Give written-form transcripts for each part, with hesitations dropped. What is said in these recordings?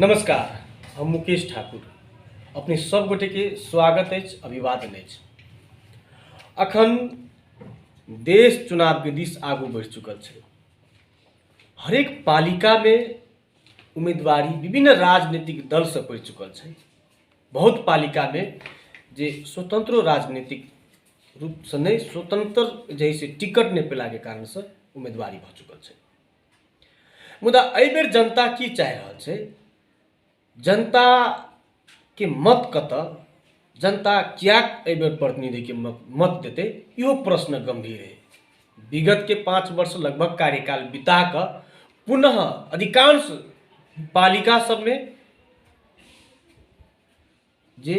नमस्कार, हम मुकेश ठाकुर अपने सब गोटे के स्वागत अछि, अभिवादन अछि। अखन देश चुनाव के दिस आगू बढ़ि चुकल छै। हरेक पालिका में उम्मीदवारी विभिन्न राजनीतिक दल से पड़ि चुकल छै। बहुत पालिका में जे स्वतंत्र राजनीतिक रूप से नहीं, स्वतंत्र जैसे टिकट नहीं पेला के कारण से उम्मीदवारी भ चुकल छै। मुदा एहि बेर जनता की चाहि रहल छै, जनता के मत कतऽ, जनता क्या एहि बेर प्रतिनिधि के मत देते, इहो प्रश्न गंभीर है। विगत के 5 वर्ष लगभग कार्यकाल बिता कर पुनः अधिकांश पालिका सब में जे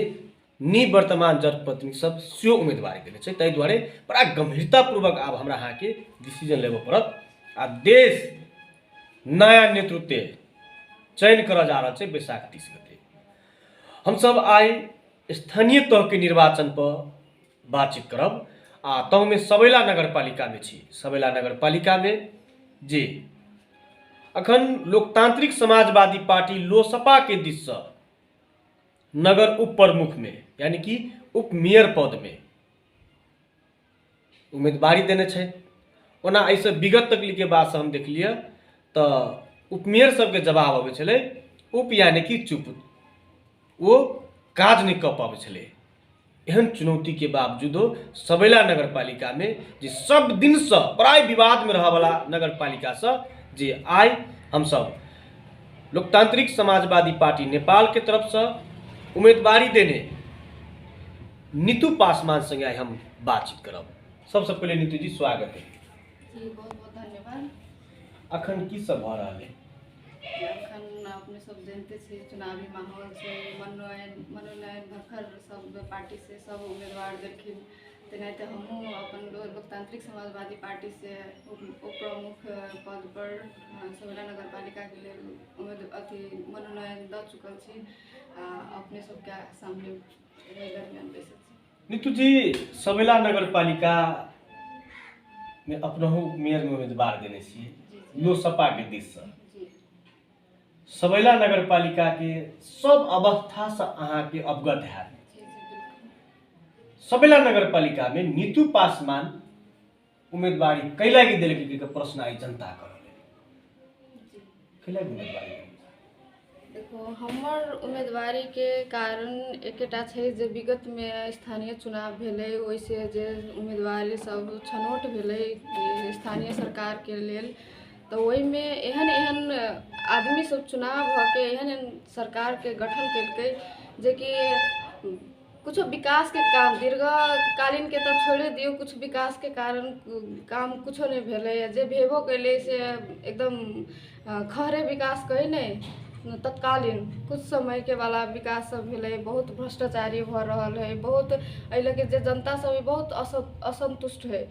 निवर्तमान जनप्रतिनिधि सब सेहो उम्मीदवारी देने छै। ताहि दुआरे बड़ा गंभीरतापूर्वक आब हमरा अहाँ के डिसीजन लेबऽ पड़त। आ देश नया नेतृत्व चयन कर जा रहा है बैसाख 30 गते। हम सब आई स्थानीय तह के निर्वाचन पर बातचीत करब। आ तह में सबैला नगर पालिका में छी। सबैला नगर पालिका में जे अखन लोकतांत्रिक समाजवादी पार्टी लोसपा के दिस से नगर उप प्रमुख में यानी कि उप मेयर पद में उम्मीदवारी देने छै। ओना ऐसे विगत तकलीफ के बाद से हम देख लिया तो उपमेयर सबके जवाब अबै छलै उप यानी कि चुप, वो काज नहीं कऽ पाबै छलै। एहन चुनौती के बावजूदो सबैला नगर पालिका में जे सब दिन से प्राय विवाद में रह वाला नगर पालिका से जे आई हम सब लोकतांत्रिक समाजवादी पार्टी नेपाल के तरफ से उम्मीदवारी देने नीतू पासवान संगे आई हम बातचीत करब। सबसे पहले नीतू जी स्वागत है जी, बहुत बहुत धन्यवाद। अखन की सब भ रहल है? अखन अपने सब जानते छी चुनावी माहौल छै, मनोनयन भखर सब पार्टी से सब उम्मीदवार देलखिन। तेनाहिते हमहूँ अपन लोकतांत्रिक समाजवादी पार्टी से उप प्रमुख पद पर सबैला नगर पालिका के लिए मनोनयन दऽ चुकल छी। अपने सबके सामने दरमियान बैसल छी। नीतू जी, सबैला नगर पालिका में अपनहु मेयर में उम्मीदवार देने छियै लोसपा के दिस से। सबैला नगर पालिका के सब अवस्था से अहाँ के अवगत है। सबैला नगर पालिका में नीतू पासवान उम्मीदवारी कैला की दिलक के प्रश्न आई जनता करले कैला की उम्मीदवारी? देखो, हमर उम्मीदवारी के कारण एकटा छै जे विगत में स्थानीय चुनाव भेलै, ओइसे जे उम्मीदवारी सब छनौट भेलै स्थानीय सरकार के लेल, तो ओहि में एहन एहन आदमी सब चुनाव भ के एहन एहन सरकार के गठन केलकै जे कि कुछ विकास के काम दीर्घकालीन के तो छोड़े दियो, कुछ विकास के कारण काम कुछ नहीं भेलै। जे भेबो कैले से एकदम खहरे विकास कही नहीं, तत्कालीन कुछ समय के वाला विकास सब भेलै। बहुत भ्रष्टाचारी भ रहल है, बहुत एहि लगे जे जनता सब बहुत असंतुष्ट है।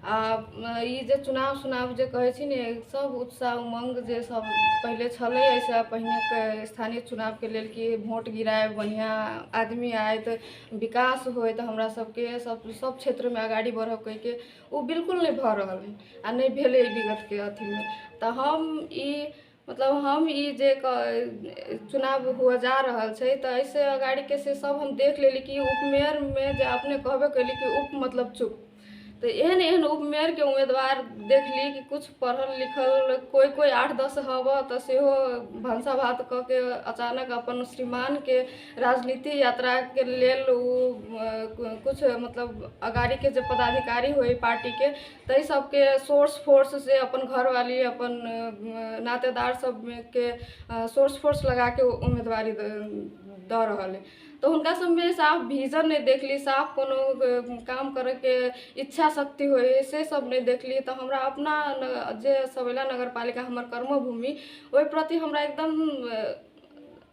ई जे चुनाव जे कहै छी ने, सब उत्साह उमंग जे सब पहले छलै, ऐसे पहिने के स्थानीय चुनाव के लेल कि वोट गिराए, बढ़िया आदमी आए तो विकास होए, तो हमरा सबके सब क्षेत्र में आगाड़ी बढ़ब कह के वो बिल्कुल नहीं भ रहल है आ नहीं भेलै विगत के अथी में। तो हम ई जे चुनाव हुआ जा रहल छै, तो ऐसे अगाड़ी के से सब हम देख लेली कि उपमेयर में जे अपने कहबे कैली कि उप मतलब चुप, तो एहन एहन उपमेयर के उम्मीदवार देख ली कि कुछ पढ़ल लिखल कोई 8-10 हव तो सेहो भंसा भात क के अचानक अपन श्रीमान के राजनीति यात्रा के लेल कुछ मतलब अगाड़ी के जो पदाधिकारी हुए पार्टी के, तई सबके सोर्स फोर्स से अपन घरवाली अपन नातेदार सब के सोर्स फोर्स लगा के उम्मीदवारी दऽ रहल है। तो उनका सब में साफ विजन नहीं देखली, साफ कोनो काम करे के इच्छा शक्ति होए से सब नहीं देखली। तो हमरा अपना जे सबैला नगर पालिका हमर कर्मभूमि, ओहि प्रति हमरा एकदम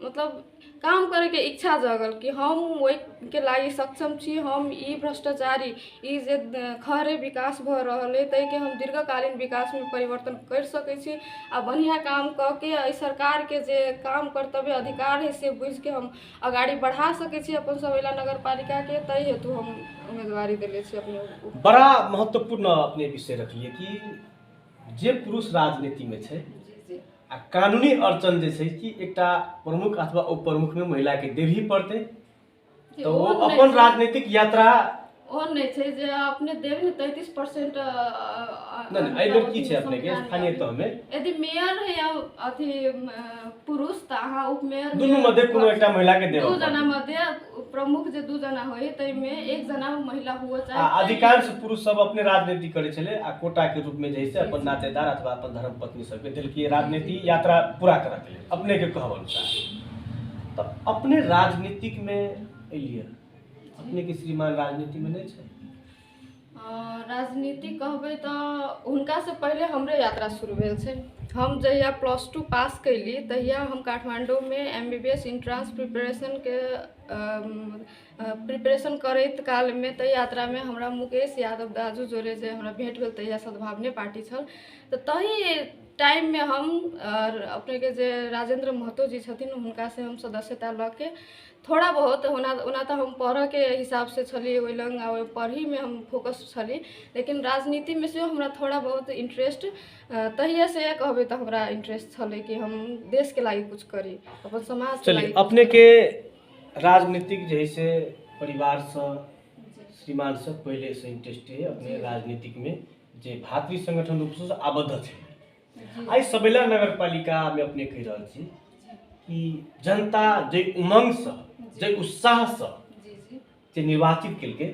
मतलब काम करे के इच्छा जगल कि हम वही के लागी सक्षम छी। हम ई भ्रष्टाचारी ई जे खहरे विकास भ रहल है, तै के हम दीर्घकालीन विकास में परिवर्तन कर सकै छी आ बढ़िया काम क के सरकार के जे काम कर्तव्य अधिकार है से बुझ के हम अगाड़ी बढ़ा सकै छी अपन सबैला नगर पालिका के। तै हेतु हम उम्मीदवारी देले छी अपने। बड़ा महत्वपूर्ण अपने विषय रखिए कि जे पुरुष राजनीति में छै आ कानूनी अड़चन जे छै कि एकटा प्रमुख अथवा उप प्रमुख में महिला के देबही पड़तै तो वो ओहन नहि अपन छै। राजनीतिक यात्रा ओहन नहीं छै जे अपने देव ने 33% नहीं एहि बेर की छै अपने के स्थानीय तह में यदि मेयर है या अथी पुरुष त अहाँ उपमेयर दुनू मध्य कोनो एकटा महिला के देबऽ दू जना पड़तै। मध्य प्रमुख जे दू जना होय तै में एक जना महिला हुआ आ चाहे अधिकांश पुरुष सब अपने राजनीति करे छले आ कोटा के रूप में जे से अपन नातेदार अथवा अपन धर्म पत्नी सबके देलकै राजनीति यात्रा पूरा करऽ के लेल अपने के कहब अनुसार। तब अपने राजनीतिक में एलियै अपने के श्रीमान राजनीति में नहीं छै। राजनीति कहबै तऽ हुनका से पहले हमरे यात्रा शुरू भेल छै। हम जहिया +2 पास कैली तहिया हम काठमांडू में MBBS इंट्रांस प्रिपरेशन के प्रिपरेशन करैत काल में तै यात्रा में हमरा मुकेश यादव दाजू जोरे जे हमरा भेंट भेल तहिया सद्भावने पार्टी छल। तऽ तही टाइम में हम अपने के जे राजेंद्र महतो जी छथिन हुनका से हम सदस्यता लऽ के थोड़ा बहुत ओना तऽ हम पढ़ऽ के हिसाब से छली ओहि लग आ पढ़ी में हम फोकस छली, लेकिन राजनीति में से हमरा थोड़ा बहुत इंटरेस्ट तहिया से कहबै तऽ हमरा इंटरेस्ट छलै कि हम देश के लागि कुछ करी अपन समाज के चलिए लागि। अपने के राजनीतिक जे है से परिवार से श्रीमान से पहले से इंटरेस्ट है अपने राजनीतिक में जे भातृ संगठन रूप से आबद्ध थे। आई सबैला नगर पालिका में अपने कह रहा छी कि जनता जे उमंग से जे उत्साह से जे निर्वाचित केलकै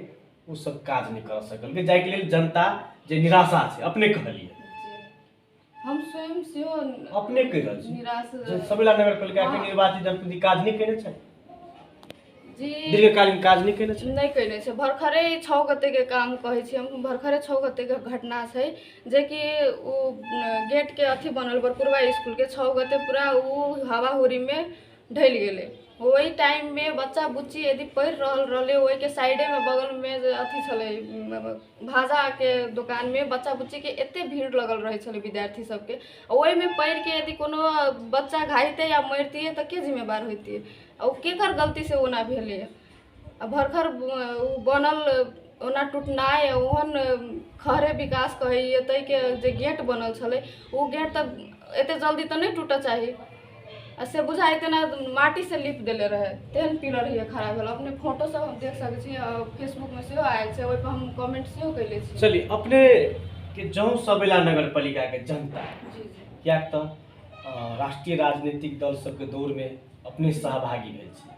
वो सब काज नहीं कर सकल जाय के लेल जनता जे निराशा छै अपने कहलिए हम स्वयं सेहो अपने कह रहा छी निराश जे सबैला नगर पालिका के निर्वाचित जनप्रतिनिधि काज नहीं केने छै जी दीर्घकालीन काज नहीं केने छै नहीं कैले छै। भरखरे 6 गते के काम कहै छी हम, भरखरे 6 गते के घटना छै जे कि उ गेट के अथी बनल बरपुरवा स्कूल के 6 गते पूरा उ हवा हुरी में ढल गेले। वही टाइम में बच्चा बुच्ची यदि पढ़ रहले वही के साइडे में बगल में जे अथी छले भाजा के दुकान में बच्चा बुच्ची के एते भीड़ लगल रहे छले विद्यार्थी सबके, वही में पढ़ के यदि कोनो बच्चा घायते या मरतिए तो के जिम्मेवार होतिए और केकर गलती से ओना भेले। भरखर बनल ओना टूटनाय ओहन खरे विकास कहिए तै के जे गेट बनल छले वो गेट तऽ एते जल्दी तऽ नहीं टूटऽ चाही से बुझाइते ना माटी से लिप देले रहे तेहन पिलर ही खराब भेल। अपने फोटो सब हम देख सकै छी फेसबुक में सेहो आयल छै, ओहि पर हम कमेंट सेहो कैले छी। चलिए अपने के जौं सबैला नगर पालिका के जनता क्या तो राष्ट्रीय राजनीतिक दल सबके दौड़ में अपने सहभागी भेल छी।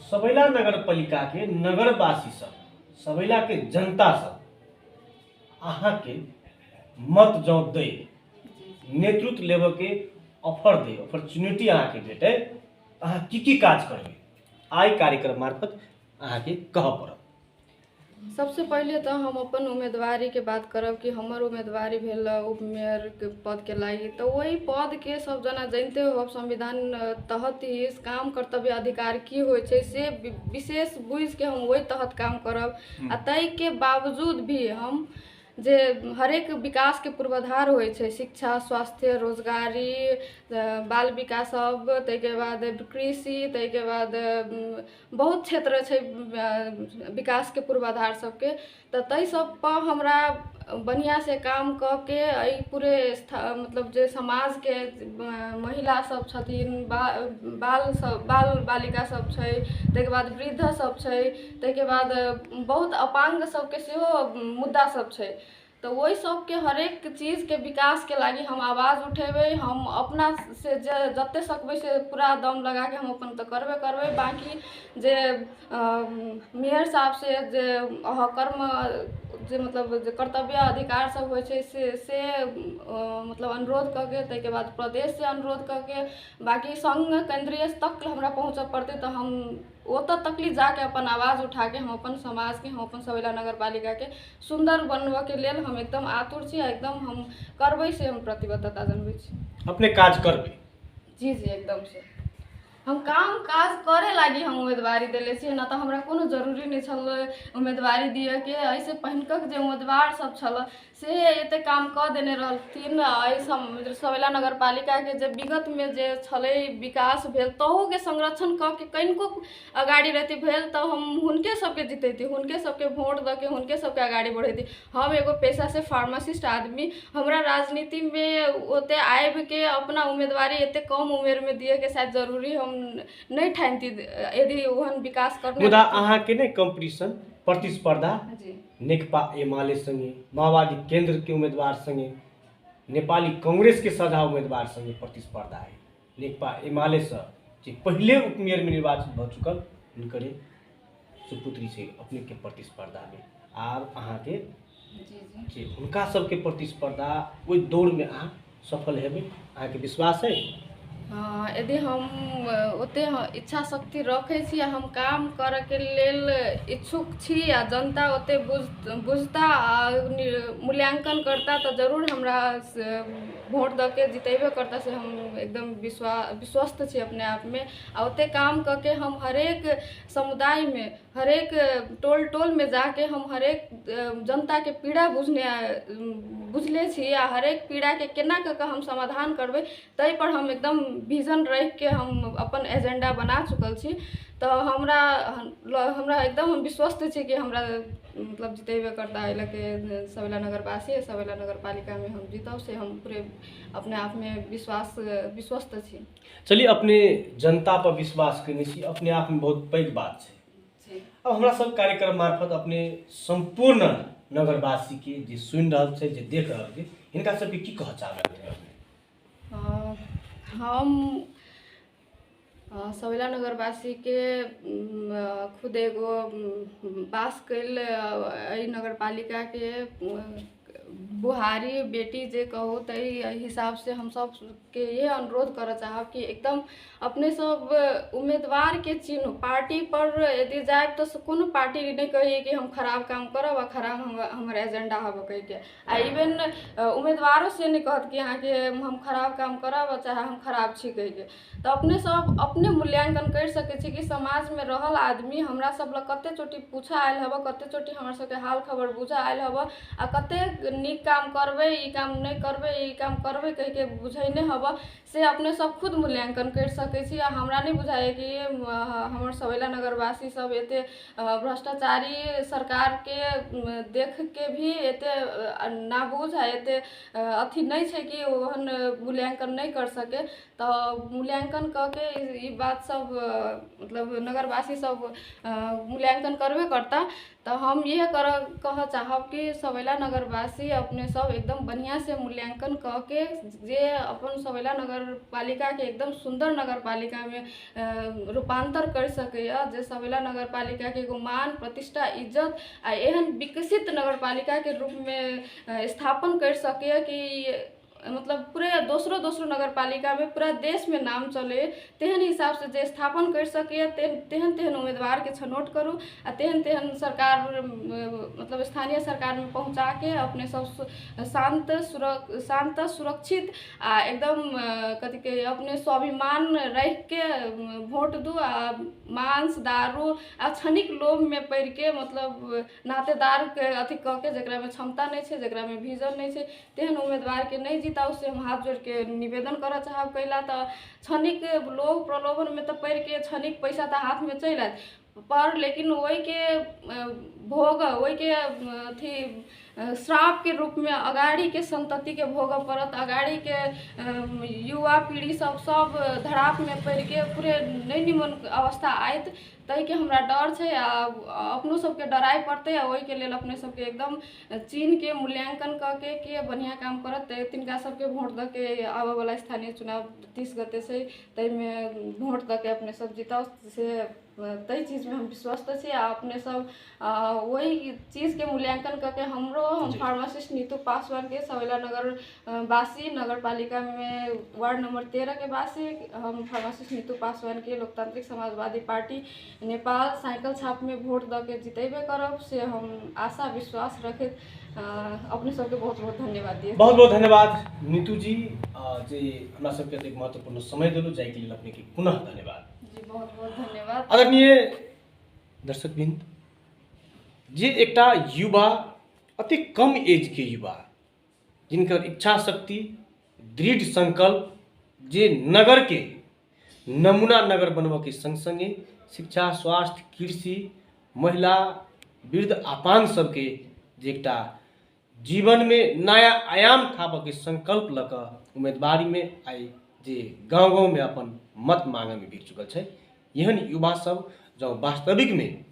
सबैला नगर पालिका के नगरवासी सब सबैला के जनता सब अहाँ के मत जौं दे नेतृत्व लेबऽ के ऑफर दे अपॉर्चुनिटी अहाँ के भेटे अहाँ की काज करबे आई कार्यक्रम मार्फत अहाँ के कह पड़त। सबसे पहले तो हम अपन उम्मीदवारी के बात करब कि हमर उम्मीदवारी भेल उप मेयर के पद के लागि। तो वही पद के सब जना जानते हो संविधान तहत ही काम कर्तव्य अधिकार की होय छै से विशेष बुझ के हम वही तहत काम करब। आ तै के बावजूद भी हम जे हरेक विकास के पूर्वाधार होय छै शिक्षा स्वास्थ्य रोजगारी बाल विकास सब तै के बाद कृषि तै के बाद बहुत क्षेत्र छै विकास के पूर्वाधार सबके तऽ तै सब पर हमरा बढ़िया से काम क के एहि पूरे मतलब जे समाज के महिला सब छथिन बाल बालिका सब छै तै के बाद वृद्ध सब छै तै के बाद बहुत अपांग सबके सेहो मुद्दा सब छै। तो वही सब के हरेक चीज के विकास के लागि हम आवाज उठेबै, हम अपना से जते सकबै से पूरा दम लगा के हम अपन तो करबे बाकी जे मेयर साहब से जे कर्म जे मतलब जे कर्तव्य अधिकार सब होय छै से मतलब अनुरोध करके तै के बाद प्रदेश से अनुरोध करके बाकी संघ केंद्रीय तक हमरा पहुँचऽ पड़ते तो हम ओतऽ तकली जाके अपन आवाज उठा के हम अपन समाज के हम अपन सबैला नगर पालिका के सुंदर बनबऽ के लेल हम एकदम आतुर छी, एकदम हम करबै से हम प्रतिबद्धता जनबै छी। अपने काज करबे जी एकदम से। हम काम काज करे लागी हम उम्मीदवारी दिले छी, ना तो हमरा कोनो जरूरी नहीं छल उम्मीदवारी दिए के। ऐसे पहिनकक जे उम्मीदवार सब छल से एते काम क देने रहलथिन। सवेला नगर पालिका के जे विगत में जे छले विकास भेल तहू के संरक्षण क के कनिको अगाडि रहती भेल तो हम हुनके सबके जितैती, हुनके सबके वोट द के हुनके सबके अगाडि बढ़ैती। हम एगो पेशा से फार्मासिस्ट आदमी, हमरा राजनीति में ओते आबि के अपना उम्मीदवारी एते कम उम्र में दिए के शायद जरूरी हम नहीं ठानती यदि ओहन विकास करने। मुदा अहाँ के ने कंपटीशन प्रतिस्पर्धा जी नेकपा एमाले संगे, माओवादी केंद्र के उम्मीदवार संगे, नेपाली कांग्रेस के सजा उम्मीदवार संगे प्रतिस्पर्धा है। नेकपा एमाले से जे पहले उपमेयर में निर्वाचित भ चुकल हुनकरे सुपुत्री से अपने के प्रतिस्पर्धा में आब अहाँ के जी जे हुनका सबके प्रतिस्पर्धा ओहि दौड़ में अहाँ सफल हेबै, अहाँ के विश्वास है? हाँ, यदि हम ओते इच्छा शक्ति रखे छी, हम काम करे के लेल इच्छुक छी आ जनता ओते बुझता आ मूल्यांकन करता तो जरूर हमरा वोट द के जितेबे करता से हम एकदम विश्वस्त छी अपने आप में। आ ओते काम करके हम हरेक समुदाय में, हरेक टोल टोल में जाके हम हरेक जनता के पीड़ा बुझले छी आ हरेक पीड़ा के केना के हम समाधान करबै तै पर हम एकदम विजन रख के हम अपन एजेंडा बना चुकल छी। तो हमरा एकदम हम विश्वस्त छी कि हमरा मतलब जितेबे करता है लगे सवेला नगरवासी, सवेला नगर पालिका में हम जीतब से हम पूरे अपने आप में विश्वस्त छी। चलिए, अपने जनता पर विश्वास करने छी अपने आप में बहुत पैघ बात है। अब हमरा सब कार्यक्रम मार्फत अपने संपूर्ण नगरवासी के जे सुनि रहल छै, जे देख रहल छै, हिनका सबके की कह चाहबै? हम सवेला नगरवासी के खुद एगो पास कैल नगर पालिका के बुहारी बेटी जे कहो तई हिसाब से हम सब के ये अनुरोध कर चाहब कि एकदम अपने सब उम्मीदवार के चिन्ह पार्टी पर यदि जाए तो कोनो पार्टी नहीं कही कि हम खराब काम करब आ खराब हमारे एजेंडा हब कह के। आ इवन उम्मीदवारों से नहीं कहत कि यहाँ के हम खराब काम करब चाहे हम खराब छी कह के। तो अपने सब अपने मूल्यांकन कर सके छी कि समाज में रहल आदमी हमरा सब लग कते चोटी पूछा आयल हब, कते चोटी हमरा सबके हाल खबर बुझा आयल हब आ कते नीक काम करबे, ई काम नहीं करबे, ई काम करबे कह के बुझैने हब से अपने सब खुद मूल्यांकन कर सके छी। आ हमरा नहीं बुझाए कि हमर सवेला नगरवासी सब एते भ्रष्टाचारी सरकार के देख के भी एते ना बुझ आ एते अथी नहीं छे कि ओहन मूल्यांकन नहीं कर सके। तो मूल्यांकन क के ई बात सब मतलब नगरवासी सब मूल्यांकन करबे करता। तो हम यह कह चाहब कि सवेला नगरवासी अपने सब एकदम बढ़िया से मूल्यांकन क के जे अपन सवेला नगर पालिका के एकदम सुंदर नगर पालिका में रूपांतर कर सके, जे सवेला नगर पालिका के एगो मान प्रतिष्ठा इज्जत आ एहन विकसित नगर पालिका के रूप में स्थापन कर सके कि मतलब पूरे दोसरो नगर पालिका में पूरा देश में नाम चले। तेहन हिसाब से जे स्थापन कर सके तेहन उम्मीदवार के छनौट करूँ आ तेहन सरकार मतलब स्थानीय सरकार में पहुँचा के अपने सब शांत सुरक्षित आ एकदम कथी के अपने स्वाभिमान रख के वोट दू आ मांस दारू आ क्षणिक लोभ में पड़ के मतलब नातेदार के अथी क के जकरा में क्षमता नहीं है, जकरा में विजन नहीं है, तेहन उम्मीदवार के नहीं जीता उससे हम हाथ जोड़ के निवेदन कर चाहब। कैला तो क्षणिक लोभ प्रलोभन में तो पड़ के क्षणिक पैसा तो हाथ में चल आए पर लेकिन वही के भोग वही के अथी श्राप के रूप में अगाड़ी के संतति के भोग पड़त, अगाड़ी के युवा पीढ़ी सब धड़ाप में पड़ के पूरे नहीं निमन अवस्था आयत तै के हमरा डर है। अपनों सबके डराए पड़ते वही के लेल अपने सबके एकदम चीन के मूल्यांकन के बढ़िया काम करत तिनका सबके वोट द के आवे वाला स्थानीय चुनाव 30 गते से तै में वोट द के अपने सब जीता से तई चीज में हम विश्वस्त छी। अपने सब वही चीज के मूल्यांकन करके हम फार्मासिस्ट नीतू पासवान के सवेला नगर वासी नगर पालिका में वार्ड नंबर 13 के वासी हम फार्मासिस्ट नीतू पासवान के लोकतांत्रिक समाजवादी पार्टी नेपाल साइकिल छाप में वोट द के जितेबे करब से हम आशा विश्वास रखे। अपने सबके बहुत बहुत धन्यवाद दिए। बहुत बहुत धन्यवाद नीतू जी जे हमरा सबके एक महत्वपूर्ण समय दिलु जाय के लिए अपने के पुनः धन्यवाद। जी बहुत बहुत धन्यवाद। आदरणीय दर्शकबिंद, जे एकटा युवा, अति कम एज के युवा, जिनकर इच्छा शक्ति, दृढ़ संकल्प, जे नगर के नमूना नगर बनबऽ के संग संगे शिक्षा, स्वास्थ्य, कृषि, महिला, वृद्ध, आपान सबके जे एकटा जीवन में नया आयाम थापऽ के संकल्प लऽ कऽ उम्मीदवारी में आइ जे गाँव गाँव में अपन मत मांगे में बिक चुकल छै। एहन युवा सब जँ वास्तविक में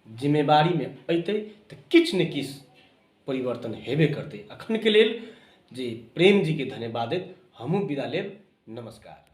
जिम्मेवारी में अयतै तऽ किछु ने किछु परिवर्तन हेबे करतै। अखन के लेल जे प्रेम जी के धन्यवाद देत हमहूँ विदा लेब। नमस्कार।